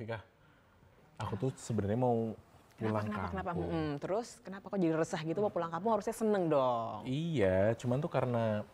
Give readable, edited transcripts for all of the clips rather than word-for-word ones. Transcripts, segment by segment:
Vika, aku tuh sebenarnya mau pulang kampung. Terus kenapa kok jadi resah gitu? Mau pulang kampung harusnya seneng dong. Iya, cuman tuh karena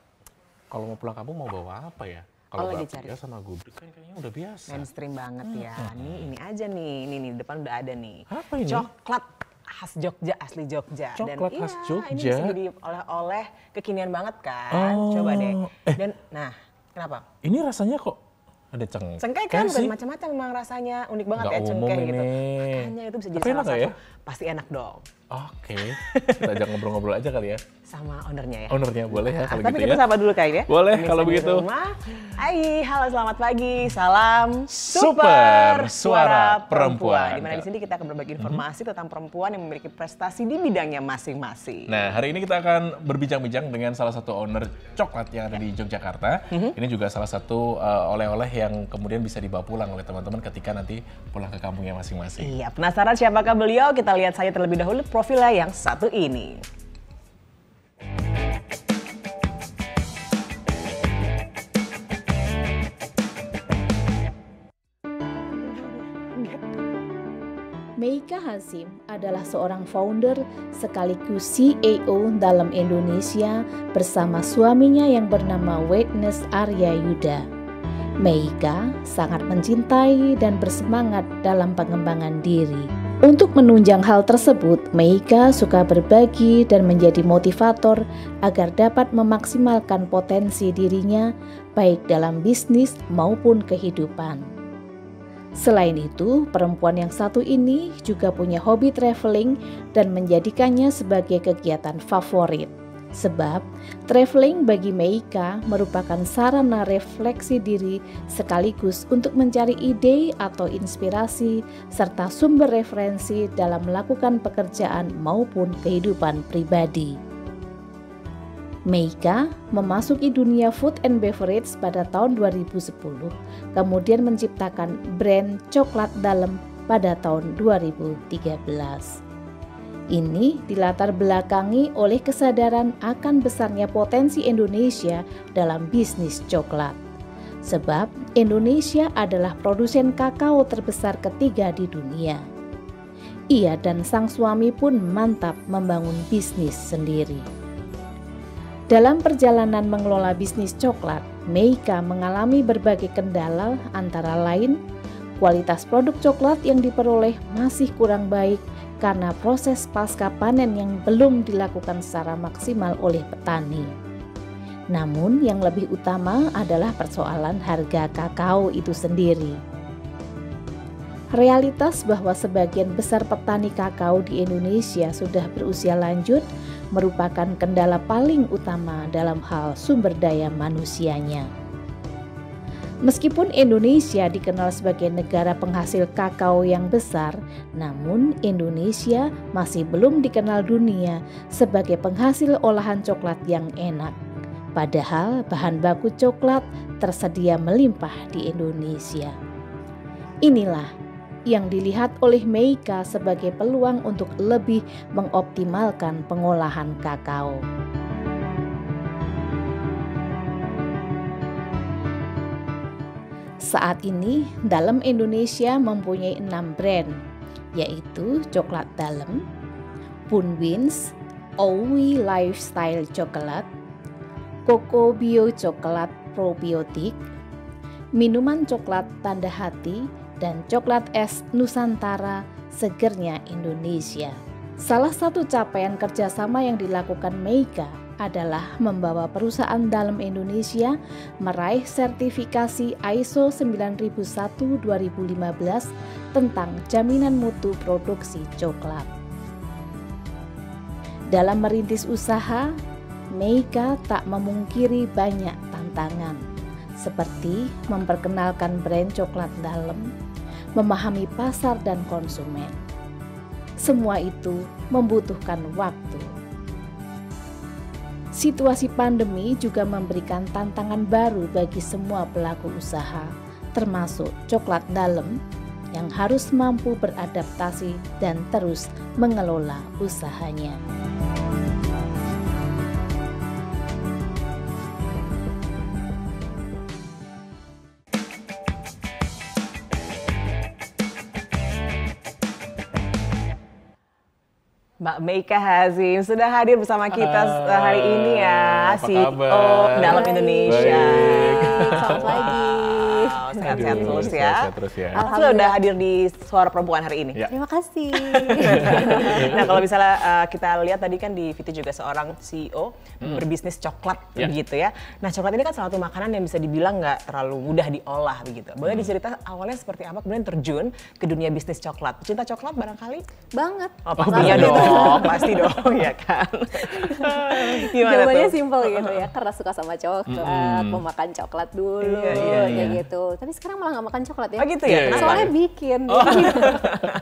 kalau mau pulang kampung mau bawa apa ya? Kalau bakpia sama gudeg kan kayaknya udah biasa. Mainstream banget ya. Nih ini aja nih, ini depan udah ada nih. Apa ini? Coklat khas Jogja, asli Jogja. Coklat khas Jogja? Ini bisa jadi oleh-oleh kekinian banget kan. Coba deh. Dan nah, kenapa? Ini rasanya kok ada cengkeh. Cengkeh kan bukan macam-macam memang rasanya, unik banget ya cengkeh gitu. Makanya itu bisa jadi salah satu. Ya? Pasti enak dong. Oke, kita ajak ngobrol-ngobrol aja kali ya. Sama ownernya ya. Ownernya boleh ya kalau gitu ya. Tapi kita sapa dulu kali ya. Boleh kalau begitu. Hai, halo selamat pagi. Salam Super Suara Perempuan. Dimana di sini kita akan berbagi informasi tentang perempuan yang memiliki prestasi di bidangnya masing-masing. Nah, hari ini kita akan berbincang-bincang dengan salah satu owner coklat yang ada di Yogyakarta. Ini juga salah satu oleh-oleh yang kemudian bisa dibawa pulang oleh teman-teman ketika nanti pulang ke kampungnya masing-masing. Iya, penasaran siapakah beliau? Kita lihat saja terlebih dahulu profilnya yang satu ini. Meika Hasyim adalah seorang founder sekaligus CEO dalam Indonesia bersama suaminya yang bernama Witness Arya Yuda. Meika sangat mencintai dan bersemangat dalam pengembangan diri. Untuk menunjang hal tersebut, Meika suka berbagi dan menjadi motivator agar dapat memaksimalkan potensi dirinya baik dalam bisnis maupun kehidupan. Selain itu, perempuan yang satu ini juga punya hobi traveling dan menjadikannya sebagai kegiatan favorit. Sebab, traveling bagi Meika merupakan sarana refleksi diri sekaligus untuk mencari ide atau inspirasi serta sumber referensi dalam melakukan pekerjaan maupun kehidupan pribadi. Meika memasuki dunia food and beverage pada tahun 2010, kemudian menciptakan brand coklat dalam pada tahun 2013. Ini dilatar belakangi oleh kesadaran akan besarnya potensi Indonesia dalam bisnis coklat. Sebab Indonesia adalah produsen kakao terbesar ketiga di dunia. Ia dan sang suami pun mantap membangun bisnis sendiri. Dalam perjalanan mengelola bisnis coklat, Meika mengalami berbagai kendala antara lain kualitas produk coklat yang diperoleh masih kurang baik karena proses pasca panen yang belum dilakukan secara maksimal oleh petani. Namun yang lebih utama adalah persoalan harga kakao itu sendiri. Realitas bahwa sebagian besar petani kakao di Indonesia sudah berusia lanjut merupakan kendala paling utama dalam hal sumber daya manusianya. Meskipun Indonesia dikenal sebagai negara penghasil kakao yang besar, namun Indonesia masih belum dikenal dunia sebagai penghasil olahan coklat yang enak. Padahal bahan baku coklat tersedia melimpah di Indonesia. Inilah yang dilihat oleh Meika sebagai peluang untuk lebih mengoptimalkan pengolahan kakao. Saat ini, dalam Indonesia mempunyai 6 brand, yaitu Coklat Dalem, Punwins, Owi Lifestyle Coklat, Koko Bio Coklat Probiotik, Minuman Coklat Tanda Hati, dan Coklat Es Nusantara Segernya Indonesia. Salah satu capaian kerjasama yang dilakukan Meika adalah membawa perusahaan dalam Indonesia meraih sertifikasi ISO 9001-2015 tentang jaminan mutu produksi coklat. Dalam merintis usaha, Meika tak memungkiri banyak tantangan, seperti memperkenalkan brand coklat dalem, memahami pasar dan konsumen. Semua itu membutuhkan waktu. Situasi pandemi juga memberikan tantangan baru bagi semua pelaku usaha, termasuk coklat dalem yang harus mampu beradaptasi dan terus mengelola usahanya. Mbak Meika Hazim sudah hadir bersama kita hari ini ya, CEO dalam Indonesia. Selamat pagi. Sehat-sehat terus ya. Alhamdulillah Sudah hadir di Suara Perempuan hari ini. Ya. Terima kasih. Nah kalau misalnya kita lihat tadi kan di Viti juga seorang CEO berbisnis coklat begitu ya. Nah coklat ini kan salah satu makanan yang bisa dibilang nggak terlalu mudah diolah begitu. Boleh dicerita awalnya seperti apa kemudian terjun ke dunia bisnis coklat? Cinta coklat barangkali? Banget. Oh pastinya dong, pasti dong ya kan. Gimana Jawabannya tuh? simpel gitu ya, karena suka sama coklat, mau makan coklat dulu, kayak gitu. Tapi sekarang malah nggak makan coklat ya. Oh gitu ya? Kenapa? Soalnya bikin.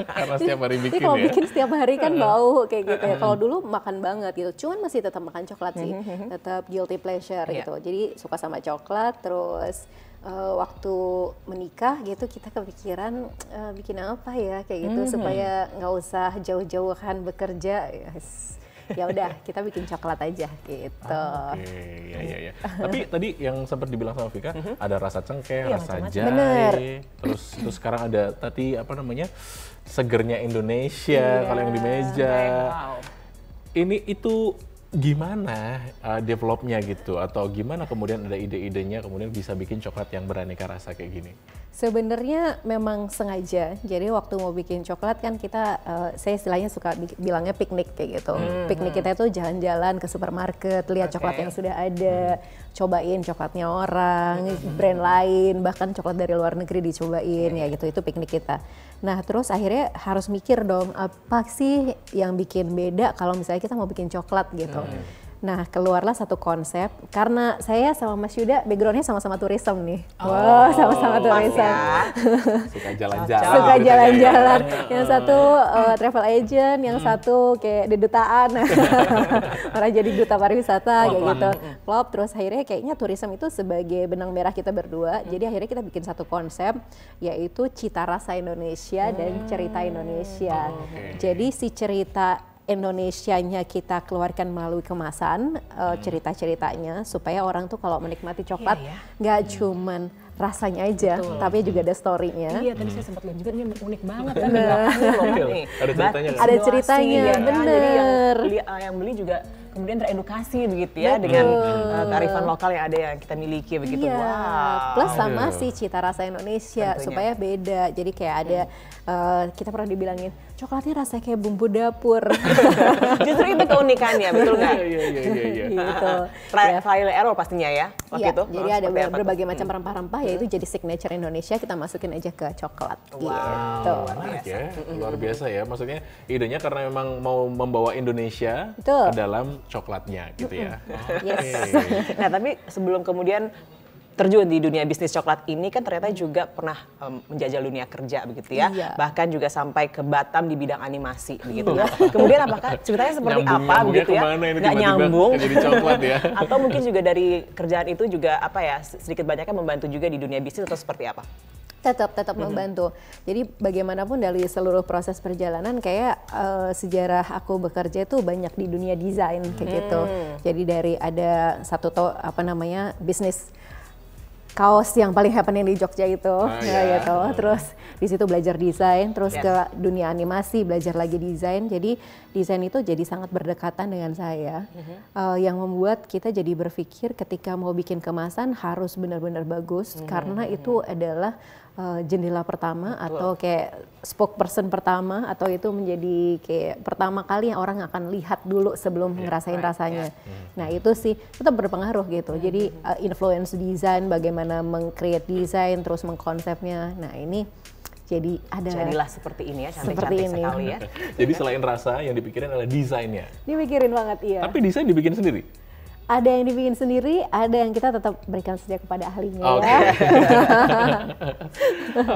Karena setiap hari bikin Jadi kalau ya. bikin setiap hari kan bau kayak gitu ya. Kalau dulu makan banget gitu, cuman masih tetap makan coklat sih, tetap guilty pleasure gitu. Jadi suka sama coklat, terus waktu menikah gitu kita kepikiran bikin apa ya kayak gitu supaya nggak usah jauh-jauhan bekerja. Ya udah kita bikin coklat aja gitu. Oke, ya. Tapi tadi yang sempat dibilang sama Vika, ada rasa cengkeh, rasa macam-macam. jahe, Bener. terus sekarang ada tadi apa namanya segernya Indonesia kalau yang di meja. Wow. Ini itu gimana developnya gitu atau gimana kemudian ada ide-idenya kemudian bisa bikin coklat yang beraneka rasa kayak gini? Sebenarnya memang sengaja. Jadi waktu mau bikin coklat kan kita, saya istilahnya suka bilangnya piknik kayak gitu. Piknik kita itu jalan-jalan ke supermarket, lihat coklat yang sudah ada, cobain coklatnya orang, brand lain, bahkan coklat dari luar negeri dicobain ya gitu. Itu piknik kita. Nah terus akhirnya harus mikir dong apa sih yang bikin beda kalau misalnya kita mau bikin coklat gitu. Nah keluarlah satu konsep karena saya sama Mas Yuda backgroundnya sama-sama tourism nih. Wah sama-sama tourism. Suka jalan-jalan. Suka gitu jalan-jalan. ya. Yang satu travel agent, yang satu kayak di dutaan. Orang jadi duta pariwisata kayak gitu. Klop terus akhirnya kayaknya tourism itu sebagai benang merah kita berdua. Jadi akhirnya kita bikin satu konsep yaitu cita rasa Indonesia dan cerita Indonesia. Jadi si cerita Indonesianya kita keluarkan melalui kemasan, cerita-ceritanya supaya orang tuh kalau menikmati coklat nggak cuman rasanya aja, tapi juga ada story-nya. Iya, tadi saya sempat lihat juga ini unik banget kan di belakangnya loh kan nih. Ada ceritanya nggak? Ada ceritanya, ya kan? Jadi bener. yang beli juga kemudian teredukasi begitu ya dengan kearifan lokal yang ada yang kita miliki begitu. Iya, Wow. plus sama si cita rasa Indonesia Tentunya. supaya beda. Jadi kayak ada kita pernah dibilangin coklatnya rasanya kayak bumbu dapur. Justru itu keunikannya, betul nggak? Iya. Gitu. Trial and error pastinya ya waktu Iya, itu. jadi ada Seperti apa tuh? berbagai macam rempah-rempah yaitu jadi signature Indonesia kita masukin aja ke coklat gitu. Menarik ya, luar biasa ya. Maksudnya idenya karena memang mau membawa Indonesia Betul. ke dalam coklatnya gitu ya. Yes. Nah tapi sebelum kemudian terjun di dunia bisnis coklat ini kan ternyata juga pernah menjajal dunia kerja begitu ya. Iya. Bahkan juga sampai ke Batam di bidang animasi begitu ya. Kemudian apakah ceritanya seperti apa Nyambungnya begitu ya? kemana ini Nggak tiba-tiba nyambung. jadi coklat ya? Atau mungkin juga dari kerjaan itu juga apa ya sedikit banyaknya membantu juga di dunia bisnis atau seperti apa? Tetap membantu. Jadi bagaimanapun dari seluruh proses perjalanan kayak sejarah aku bekerja itu banyak di dunia desain kayak gitu. Jadi dari ada bisnis kaos yang paling happening di Jogja itu, gitu. Terus di situ belajar desain, terus ke dunia animasi belajar lagi desain. Jadi desain itu jadi sangat berdekatan dengan saya, yang membuat kita jadi berpikir ketika mau bikin kemasan harus benar-benar bagus karena itu adalah jendela pertama atau kayak spokesperson pertama atau itu menjadi kayak pertama kali yang orang akan lihat dulu sebelum ngerasain rasanya. Nah itu sih tetap berpengaruh gitu. Jadi influence desain, bagaimana meng-create desain, terus mengkonsepnya. Nah ini jadi ada Jadilah seperti ini ya, Seperti cantik-cantik ini. sekali ya. Jadi selain rasa yang dipikirin adalah desainnya. dipikirin banget iya. Tapi desain dibikin sendiri? Ada yang dibikin sendiri, ada yang kita tetap berikan saja kepada ahlinya Oke. ya.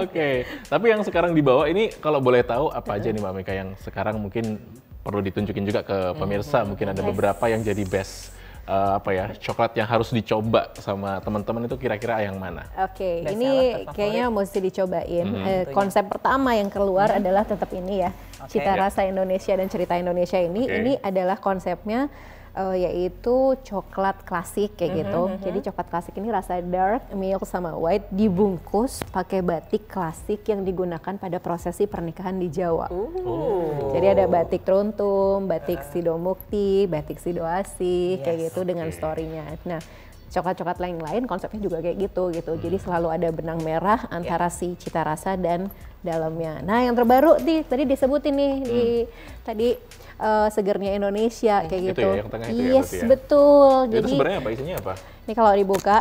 Oke. Tapi yang sekarang dibawa ini kalau boleh tahu apa aja nih Mbak Meika yang sekarang mungkin perlu ditunjukin juga ke pemirsa. Mungkin ada beberapa yang jadi best coklat yang harus dicoba sama teman-teman itu kira-kira yang mana? Oke, Best ini seller, terfavorit. kayaknya mesti dicobain. Konsep pertama yang keluar adalah tetap ini ya, cita rasa Indonesia dan cerita Indonesia ini. Oke. Ini adalah konsepnya yaitu coklat klasik kayak gitu. Jadi coklat klasik ini rasa dark, milk sama white dibungkus pakai batik klasik yang digunakan pada prosesi pernikahan di Jawa. Jadi ada batik Truntum, batik Sidomukti, batik Sidoasih kayak gitu dengan story-nya. Nah, coklat-coklat lain-lain konsepnya juga kayak gitu. Jadi selalu ada benang merah antara si cita rasa dan dalamnya. Nah, yang terbaru tadi disebutin nih di tadi segernya Indonesia kayak gitu. Itu ya, yang tengah itu ya, yes, berarti ya? betul. Itu Jadi sebenarnya apa? Isinya apa? ini kalau dibuka,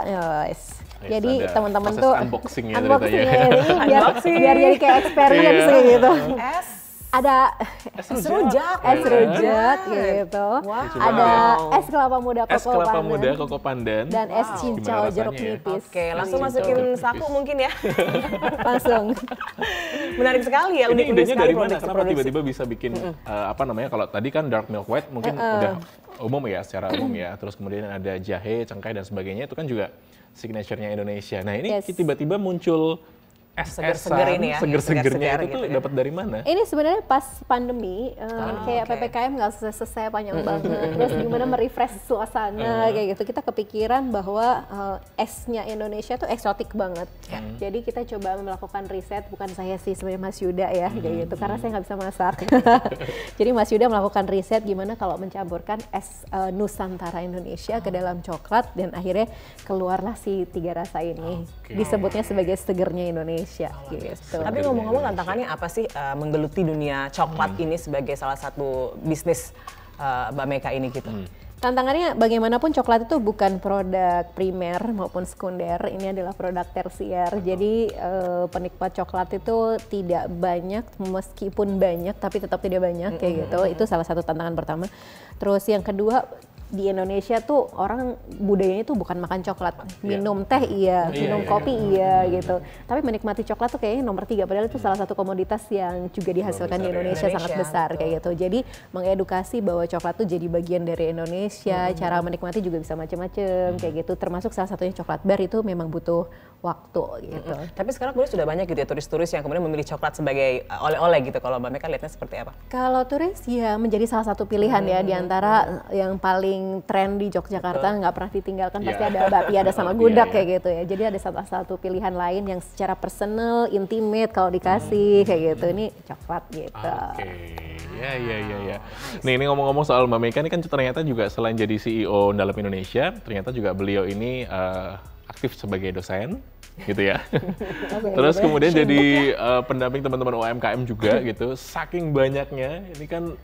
yes. Jadi ada teman-teman proses tuh unboxing-nya unboxing ceritanya. biar jadi kayak experience Iya. gitu. Es Ada es rujak. es rujak gitu. Ada es kelapa muda Es koko kelapa pandan. muda koko pandan. Dan es cincau Gimana jeruk rasanya ya? nipis. Oke, langsung Cincau masukin jeruk saku nipis. mungkin ya. Langsung. Menarik sekali ya, Ini unik-unik idenya sekali dari mana? Kenapa produksi. tiba-tiba bisa bikin apa namanya? Kalau tadi kan dark milk white mungkin udah umum ya, secara umum ya. Terus kemudian ada jahe, cengkeh dan sebagainya itu kan juga signature-nya Indonesia. Nah ini Yes. tiba-tiba muncul Seger-seger ini ya, seger-segernya seger-seger itu tuh gitu ya. dapat dari mana? Ini sebenarnya pas pandemi, kayak oke. PPKM nggak selesai panjang banget. Terus gimana merefresh suasana kayak gitu. Kita kepikiran bahwa esnya Indonesia tuh eksotik banget. Jadi kita coba melakukan riset, bukan saya sih sebenarnya Mas Yuda ya kayak gitu. Karena saya nggak bisa masak. Jadi Mas Yuda melakukan riset gimana kalau mencampurkan es Nusantara Indonesia ke dalam coklat dan akhirnya keluarlah si 3 rasa ini. Oke. Disebutnya sebagai segernya Indonesia gitu. Tapi ngomong-ngomong tantangannya apa sih menggeluti dunia coklat ini sebagai salah satu bisnis Mbak Meka ini gitu? Tantangannya bagaimanapun coklat itu bukan produk primer maupun sekunder, ini adalah produk tersier. Jadi penikmat coklat itu tidak banyak, meskipun banyak tapi tetap tidak banyak kayak gitu. Itu salah satu tantangan pertama. Terus yang kedua, di Indonesia tuh orang budayanya tuh bukan makan coklat, minum teh minum kopi gitu. Tapi menikmati coklat tuh kayaknya nomor 3, padahal itu salah satu komoditas yang juga dihasilkan di Indonesia sangat besar kayak gitu. Jadi mengedukasi bahwa coklat tuh jadi bagian dari Indonesia, cara menikmati juga bisa macam-macam kayak gitu. Termasuk salah satunya coklat bar itu memang butuh waktu gitu. Tapi sekarang kemudian sudah banyak gitu ya turis-turis yang kemudian memilih coklat sebagai oleh-oleh gitu. Kalau Mbak Meka lihatnya seperti apa? Kalau turis ya menjadi salah satu pilihan ya di antara yang paling tren di Yogyakarta, nggak pernah ditinggalkan, pasti ada bapia, ada sama gudeg kayak gitu ya. Jadi ada salah satu pilihan lain yang secara personal, intimate kalau dikasih kayak gitu. Ini coklat gitu. Oke, ya. Nih ini ngomong-ngomong soal Mbak Meka ini kan ternyata juga selain jadi CEO dalam Indonesia, ternyata juga beliau ini aktif sebagai dosen gitu ya. Terus kemudian jadi pendamping teman-teman UMKM juga gitu. Saking banyaknya, ini kan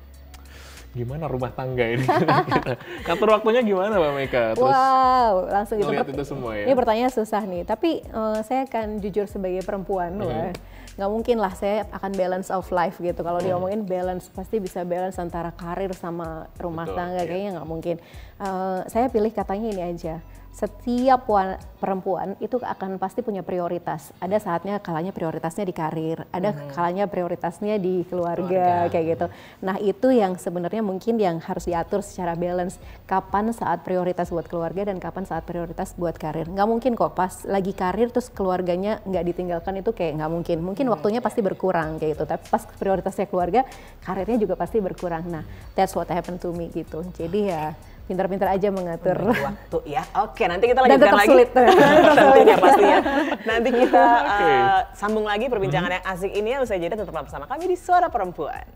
gimana rumah tangga ini? Ngatur waktunya gimana Mbak Meka? Terus Wow, langsung gitu. ngeliat itu semua ya? Ini pertanyaan susah nih, tapi saya akan jujur sebagai perempuan, nggak mungkin lah saya akan balance of life gitu. Kalau diomongin balance, pasti bisa balance antara karir sama rumah Betul, tangga, iya. kayaknya nggak mungkin. Saya pilih katanya ini aja. Setiap perempuan itu akan pasti punya prioritas. Ada saatnya kalanya prioritasnya di karir, ada kalanya prioritasnya di keluarga kayak gitu. Nah itu yang sebenarnya mungkin yang harus diatur secara balance. Kapan saat prioritas buat keluarga dan kapan saat prioritas buat karir. Nggak mungkin kok pas lagi karir terus keluarganya nggak ditinggalkan, itu kayak nggak mungkin. Mungkin waktunya pasti berkurang kayak gitu. Tapi pas prioritasnya keluarga, karirnya juga pasti berkurang. Nah that's what happened to me gitu. Jadi ya pintar-pintar aja mengatur waktu ya. Oke, nanti kita dan lanjutkan tetap lagi. sulit. Tentunya pastinya. Nanti kita Oke. sambung lagi perbincangan yang asik ini. Usai jeda tetap bersama kami di Suara Perempuan.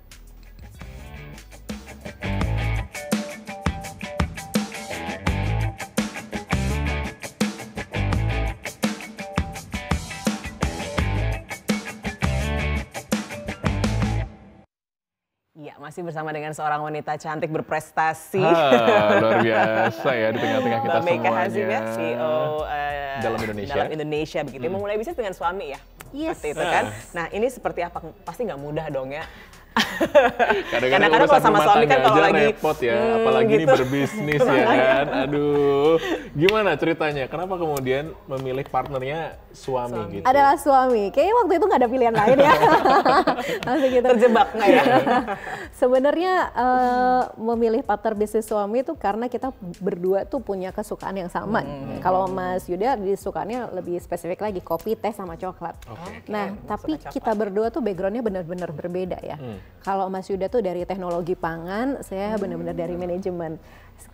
Ya, masih bersama dengan seorang wanita cantik berprestasi. Luar biasa ya di tengah-tengah kita Mbak Meka semuanya. Hazim ya, CEO Dalam Indonesia. Dalam Indonesia begitu. Memulai bisnis dengan suami ya. Yes. Seperti itu kan. Nah, ini seperti apa? Pasti nggak mudah dong ya. Kadang-kadang kalau sama rumah suami kan tangga kalau aja lagi repot ya, apalagi ini gitu. berbisnis ya kan. Aduh, gimana ceritanya? Kenapa kemudian memilih partnernya suami gitu? Adalah suami. Kayaknya waktu itu nggak ada pilihan lain ya. Langsung gitu. Terjebak nggak ya? Sebenarnya memilih partner bisnis suami itu karena kita berdua tuh punya kesukaan yang sama. Kalau Mas Yuda disukaannya lebih spesifik lagi, kopi, teh, sama coklat. Nah, tapi suka coklat. kita berdua tuh backgroundnya benar-benar berbeda ya. Kalau Mas Yuda tuh dari teknologi pangan, saya benar-benar dari manajemen.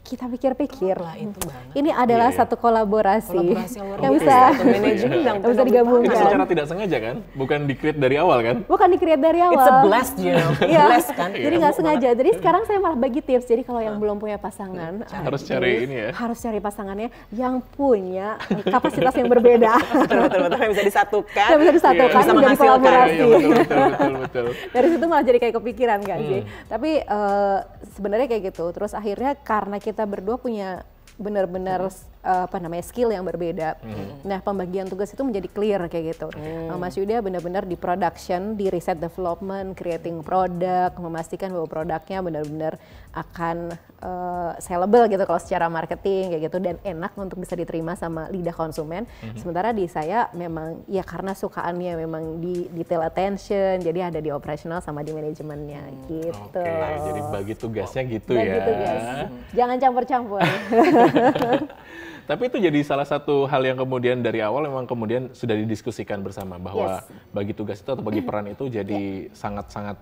kita pikir-pikir, itu banget. ini adalah satu kolaborasi yang bisa manajemen yang bisa digabungkan. Ini secara tidak sengaja kan? Bukan di-create dari awal kan? Bukan di-create dari awal. It's a blast, you know. Blast kan? Jadi nggak sengaja. Jadi sekarang saya malah bagi tips. Jadi kalau yang belum punya pasangan, harus cari ini ya. Harus cari pasangannya yang punya kapasitas yang berbeda. Betul-betul yang bisa disatukan. Yang bisa disatukan, bisa menjadi kolaborasi. Betul. Dari situ malah jadi kayak kepikiran kan sih. Tapi sebenarnya kayak gitu. Terus akhirnya karena kita berdua punya benar-benar skill yang berbeda. Nah, pembagian tugas itu menjadi clear kayak gitu. Mas Yuda benar-benar di production, di research development, creating produk, memastikan bahwa produknya benar-benar akan sellable gitu kalau secara marketing kayak gitu dan enak untuk bisa diterima sama lidah konsumen. Sementara di saya memang ya karena sukaannya memang di detail attention, jadi ada di operational sama di manajemennya gitu. Jadi bagi tugasnya gitu bagi ya. Tugas. Jangan campur-campur. Tapi itu jadi salah satu hal yang kemudian dari awal memang kemudian sudah didiskusikan bersama bahwa bagi tugas itu atau bagi peran itu jadi sangat-sangat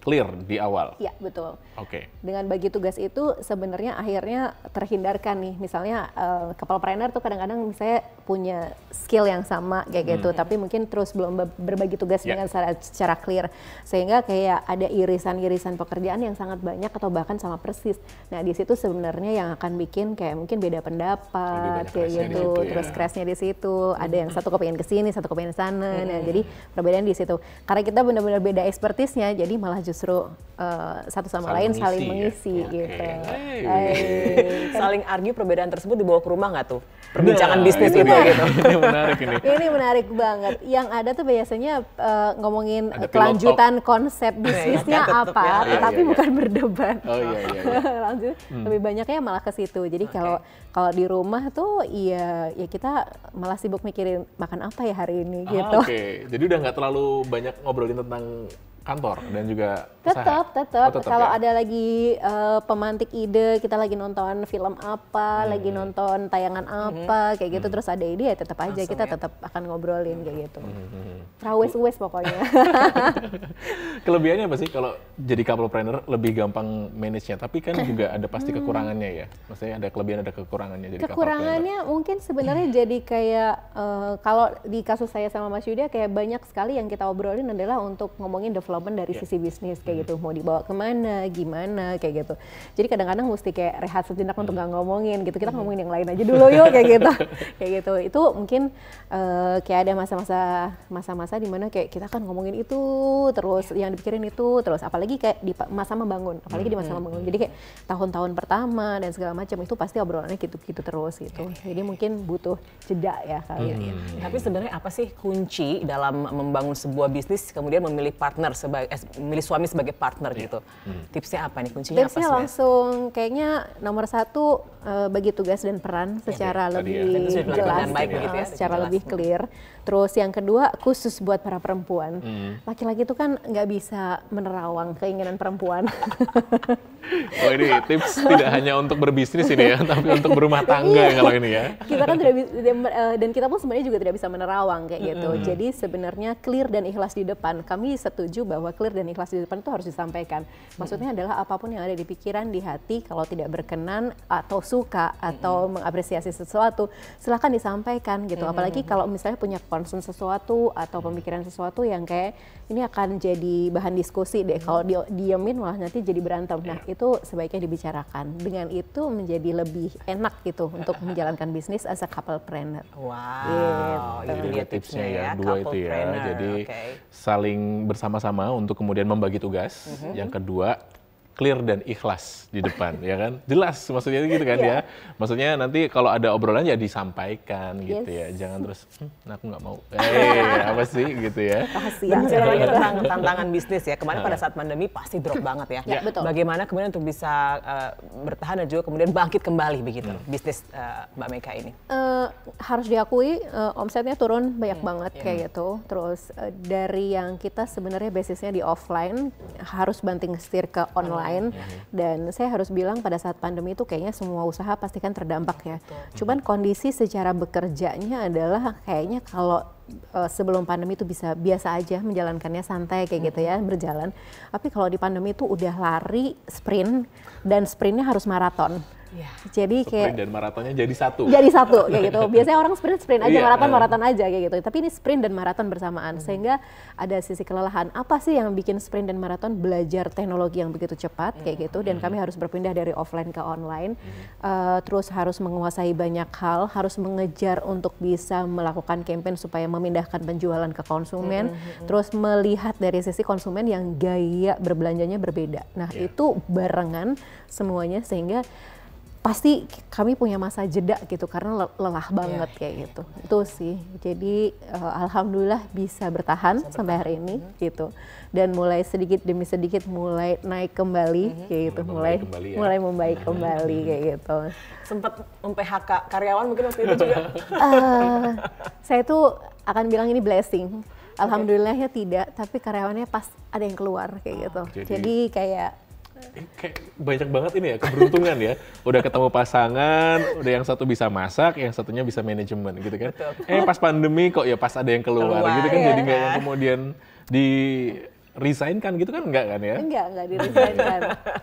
clear di awal. Iya, betul. Oke. Dengan bagi tugas itu sebenarnya akhirnya terhindarkan nih. Misalnya couple-planner tuh kadang-kadang misalnya punya skill yang sama kayak gitu, tapi mungkin terus belum berbagi tugas dengan secara clear. Sehingga kayak ada irisan-irisan pekerjaan yang sangat banyak atau bahkan sama persis. Nah, di situ sebenarnya yang akan bikin kayak mungkin beda pendapat kayak gitu. Terus crashnya di situ. Ada yang satu kepengen ke sini, satu kepengen ke sana. Nah, jadi perbedaan di situ. Karena kita benar-benar beda expertise, jadi malah justru satu sama lain saling mengisi gitu. Saling argue perbedaan tersebut dibawa ke rumah nggak tuh? Perbincangan bisnis itu gitu. Ini menarik ini. Ini menarik banget. Yang ada tuh biasanya ngomongin kelanjutan konsep bisnisnya apa, tapi bukan berdebat. Oh iya. Langsung lebih banyaknya malah ke situ. Jadi kalau di rumah tuh ya kita malah sibuk mikirin makan apa ya hari ini gitu. Oke. Jadi udah nggak terlalu banyak ngobrolin tentang kantor dan juga tetap kalau ada lagi pemantik ide, kita lagi nonton film apa, lagi nonton tayangan apa kayak gitu, terus ada ide ya tetap aja kita tetap akan ngobrolin kayak gitu. Rawes pokoknya. Kelebihannya apa sih kalau jadi couple planner? Lebih gampang manage-nya, tapi kan juga ada pasti kekurangannya ya. Maksudnya ada kelebihan ada kekurangannya jadi kekurangannya mungkin sebenarnya jadi kayak kalau di kasus saya sama Mas Yuda kayak banyak sekali yang kita obrolin adalah untuk ngomongin development dari sisi bisnis kayak gitu, mau dibawa kemana, gimana kayak gitu. Jadi kadang-kadang mesti kayak rehat sejenak untuk nggak ngomongin gitu, kita ngomongin yang lain aja dulu yuk kayak gitu. Kayak gitu. Itu mungkin kayak ada masa-masa di mana kayak kita kan ngomongin itu terus, yang dipikirin itu terus, apalagi kayak di masa membangun, Jadi kayak tahun-tahun pertama dan segala macam itu pasti obrolannya gitu-gitu terus gitu. Jadi mungkin butuh jeda ya kali ini. Tapi sebenarnya apa sih kunci dalam membangun sebuah bisnis kemudian memilih partner memilih suami sebagai partner gitu? Tipsnya apa nih? Kuncinya Tipsnya apa sih? Langsung kayaknya nomor satu bagi tugas dan peran secara lebih jelas, secara lebih clear. Terus yang kedua khusus buat para perempuan. Laki-laki itu kan nggak bisa menerawang keinginan perempuan. Oh, ini tips tidak hanya untuk berbisnis ini ya, tapi untuk berumah tangga ya kalau ini ya. Kita kan tidak bisa, dan kita pun sebenarnya juga tidak bisa menerawang kayak gitu. Jadi sebenarnya clear dan ikhlas di depan. Kami setuju bahwa clear dan ikhlas di depan itu harus disampaikan. Maksudnya adalah apapun yang ada di pikiran, di hati, kalau tidak berkenan atau suka atau mengapresiasi sesuatu, silakan disampaikan gitu. Apalagi kalau misalnya punya concern sesuatu atau pemikiran sesuatu yang kayak ini akan jadi bahan diskusi deh. Kalau diemin malah nanti jadi berantem. Nah, itu sebaiknya dibicarakan. Dengan itu menjadi lebih enak gitu untuk menjalankan bisnis as a couple planner. Wow, Itu dia tipsnya ya, dua itu ya. Planner. Jadi saling bersama-sama untuk kemudian membagi tugas. Yang kedua, clear dan ikhlas di depan, ya kan? Jelas maksudnya gitu kan ya. Maksudnya nanti kalau ada obrolan ya disampaikan gitu ya. Jangan terus, aku nggak mau. Apa sih gitu ya. Bicara lagi tentang tantangan bisnis ya. Kemarin pada saat pandemi pasti drop banget ya. Betul. Bagaimana kemudian untuk bisa bertahan dan juga kemudian bangkit kembali begitu bisnis Mbak Meka ini? Harus diakui omsetnya turun banyak banget kayak gitu. Terus dari yang kita sebenarnya basisnya di offline harus banting setir ke online. online. Dan saya harus bilang pada saat pandemi itu kayaknya semua usaha pasti kan terdampak ya. Cuman kondisi secara bekerjanya adalah kayaknya kalau sebelum pandemi itu bisa biasa aja menjalankannya santai kayak gitu ya, berjalan. Tapi kalau di pandemi itu udah lari sprint dan sprintnya harus maraton. Jadi kayak sprint dan maratonnya jadi satu. Jadi satu kayak gitu. Biasanya orang sprint aja, maraton aja kayak gitu. Tapi ini sprint dan maraton bersamaan sehingga ada sisi kelelahan. Apa sih yang bikin sprint dan maraton? Belajar teknologi yang begitu cepat kayak gitu, dan kami harus berpindah dari offline ke online. Terus harus menguasai banyak hal, harus mengejar untuk bisa melakukan campaign supaya memindahkan penjualan ke konsumen. Terus melihat dari sisi konsumen yang gaya berbelanjanya berbeda. Nah, itu barengan semuanya sehingga pasti kami punya masa jeda gitu karena lelah banget kayak gitu. Itu sih. Jadi alhamdulillah bisa bertahan sampai hari ini gitu. Dan mulai sedikit demi sedikit mulai naik kembali kayak gitu. Mulai membaik kembali kayak gitu. Sempat mem-PHK karyawan mungkin waktu itu juga. Saya tuh akan bilang ini blessing. Alhamdulillahnya tidak, tapi karyawannya pas ada yang keluar kayak gitu. Jadi kayak banyak banget ini ya keberuntungan ya. Udah ketemu pasangan, udah yang satu bisa masak, yang satunya bisa manajemen gitu kan. Pas pandemi kok ya pas ada yang keluar gitu kan, jadi nggak yang kemudian di resign kan gitu kan, enggak kan ya? Enggak di resign kan.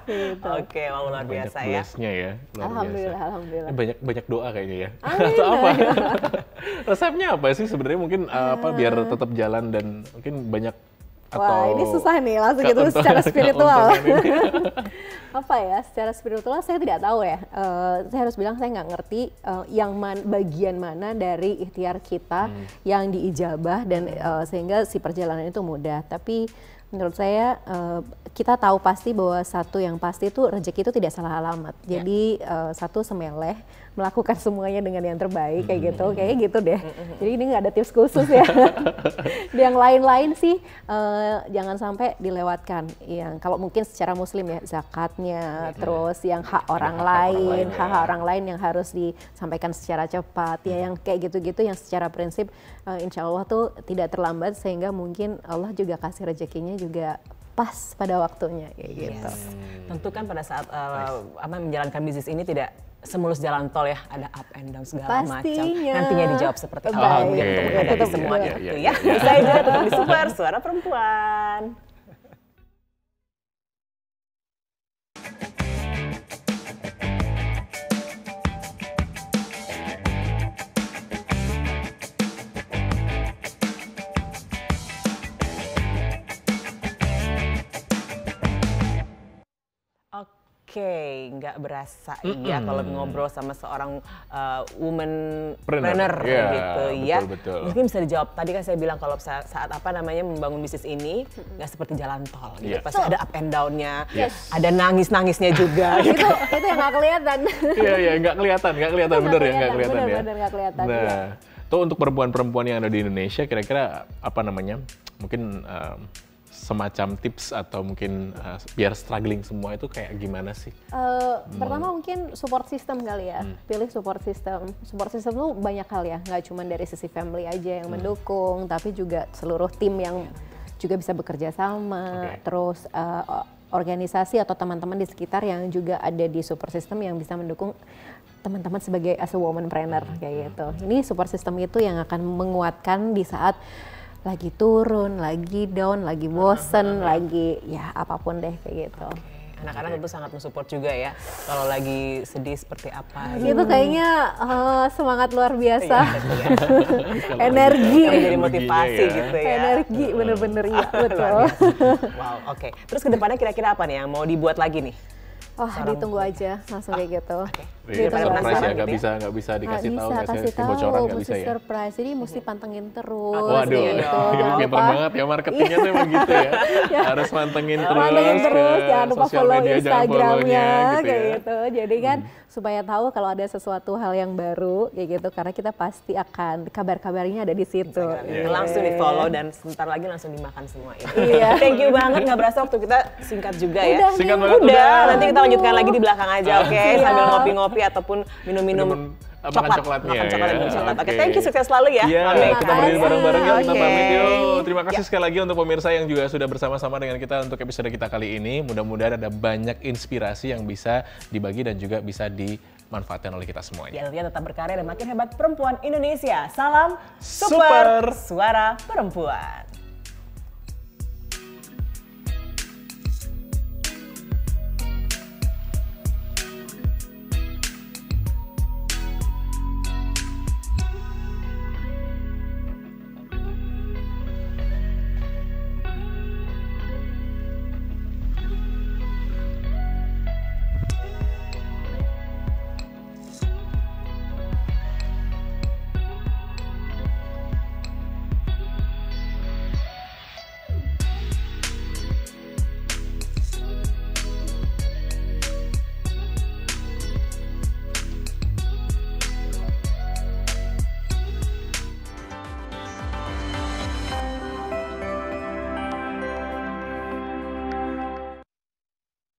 Gitu. Oke, mau luar biasa ya. Banyak blessnya ya, luar Alhamdulillah. Banyak doa kayaknya ya. Amin. Atau apa? Resepnya apa sih sebenarnya, mungkin biar tetap jalan dan mungkin banyak. Wah, ini susah nih, langsung gitu secara spiritual. Apa ya, secara spiritual saya tidak tahu ya. Saya harus bilang saya nggak ngerti bagian mana dari ikhtiar kita yang diijabah dan sehingga si perjalanan itu mudah. Tapi menurut saya kita tahu pasti bahwa satu yang pasti itu rezeki itu tidak salah alamat. Jadi satu semeleh melakukan semuanya dengan yang terbaik kayak gitu deh. Jadi ini nggak ada tips khusus ya. Yang lain-lain sih jangan sampai dilewatkan. Yang kalau mungkin secara muslim ya zakatnya, terus yang hak orang lain yang harus disampaikan secara cepat ya, yang kayak gitu-gitu yang secara prinsip insya Allah tuh tidak terlambat sehingga mungkin Allah juga kasih rezekinya juga pas pada waktunya kayak gitu. Tentu kan pada saat menjalankan bisnis ini tidak semulus jalan tol ya, ada up and down segala macam. Nantinya dijawab seperti apa untuk menghadapi semuanya itu ya. Bisa aja tetap di Super Suara Perempuan. Oke, nggak berasa ya kalau ngobrol sama seorang woman planner gitu ya. Betul. Mungkin bisa dijawab, tadi kan saya bilang kalau saat membangun bisnis ini nggak seperti jalan tol gitu. Pasti ada up and down-nya, ada nangis-nangisnya juga. Itu yang nggak kelihatan. Iya, nggak kelihatan bener ya, nggak kelihatan ya. Bener nggak kelihatan. Nah, tuh untuk perempuan-perempuan yang ada di Indonesia kira-kira mungkin semacam tips atau mungkin biar struggling semua itu kayak gimana sih? Pertama mungkin support system kali ya, pilih support system. Support system tuh banyak hal ya, nggak cuma dari sisi family aja yang mendukung, tapi juga seluruh tim yang juga bisa bekerja sama, terus organisasi atau teman-teman di sekitar yang juga ada di support system yang bisa mendukung teman-teman sebagai as a woman planner kayak gitu. Ini support system itu yang akan menguatkan di saat lagi turun, lagi down, lagi bosen, lagi ya apapun deh kayak gitu. Anak-anak tentu sangat mensupport juga ya, kalau lagi sedih seperti apa. Itu kayaknya semangat luar biasa, energi, jadi motivasi gitu ya. Energi bener-bener ya betul. Wow, oke. Terus kedepannya kira-kira apa nih yang mau dibuat lagi nih? Wah, ditunggu aja langsung kayak gitu. Surprise ya, nggak bisa dikasih tahu, bocoran nggak bisa ya. Surprise, jadi mesti pantengin terus. Waduh, pinter banget ya marketingnya tuh emang gitu ya. Harus mantengin terus, jangan lupa follow Instagramnya gitu kayak gitu. Jadi kan supaya tahu kalau ada sesuatu hal yang baru kayak gitu, karena kita pasti akan kabar-kabarnya ada di situ. Langsung di follow dan sebentar lagi langsung dimakan semua itu. Thank you banget, nggak berasa waktu kita singkat juga ya. Singkat banget udah. Nanti kita lanjutkan lagi di belakang aja, oke? Sambil ngopi-ngopi ataupun minum-minum makan coklatnya. Oke, thank you, sukses selalu ya. Iya, kita berdiri bareng-bareng yuk, kita pamit yuk. Terima kasih sekali lagi untuk pemirsa yang juga sudah bersama-sama dengan kita untuk episode kita kali ini. Mudah-mudahan ada banyak inspirasi yang bisa dibagi dan juga bisa dimanfaatkan oleh kita semuanya. Ya, tentunya tetap berkarya dan makin hebat perempuan Indonesia. Salam Super Suara Perempuan.